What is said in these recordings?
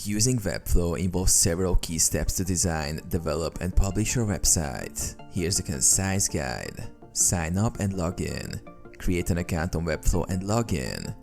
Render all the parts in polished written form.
Using Webflow involves several key steps to design, develop, and publish your website. Here's a concise guide. Sign up and log in. Create an account on Webflow and log in.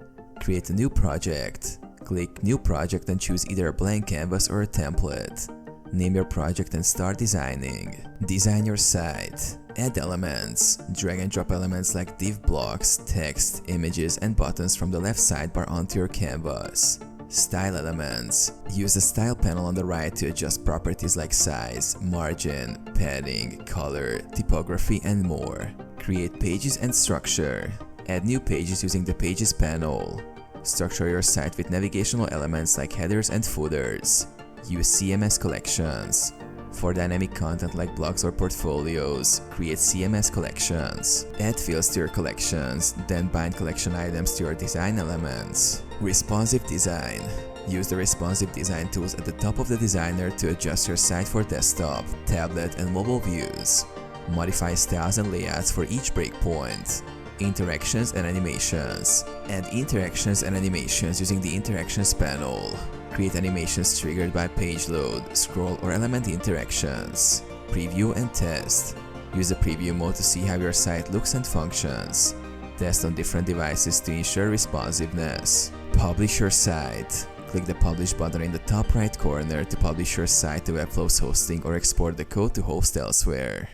Create a new project. Click New Project and choose either a blank canvas or a template. Name your project and start designing. Design your site. Add elements. Drag and drop elements like div blocks, text, images, and buttons from the left sidebar onto your canvas. Style elements. Use the Style panel on the right to adjust properties like size, margin, padding, color, typography, and more. Create pages and structure. Add new pages using the Pages panel. Structure your site with navigational elements like headers and footers. Use CMS collections. For dynamic content like blogs or portfolios, create CMS collections. Add fields to your collections, then bind collection items to your design elements. Responsive design. Use the responsive design tools at the top of the designer to adjust your site for desktop, tablet, and mobile views. Modify styles and layouts for each breakpoint. Interactions and animations. Add interactions and animations using the Interactions panel. Create animations triggered by page load, scroll, or element interactions. Preview and test. Use the preview mode to see how your site looks and functions. Test on different devices to ensure responsiveness. Publish your site. Click the Publish button in the top right corner to publish your site to Webflow's hosting or export the code to host elsewhere.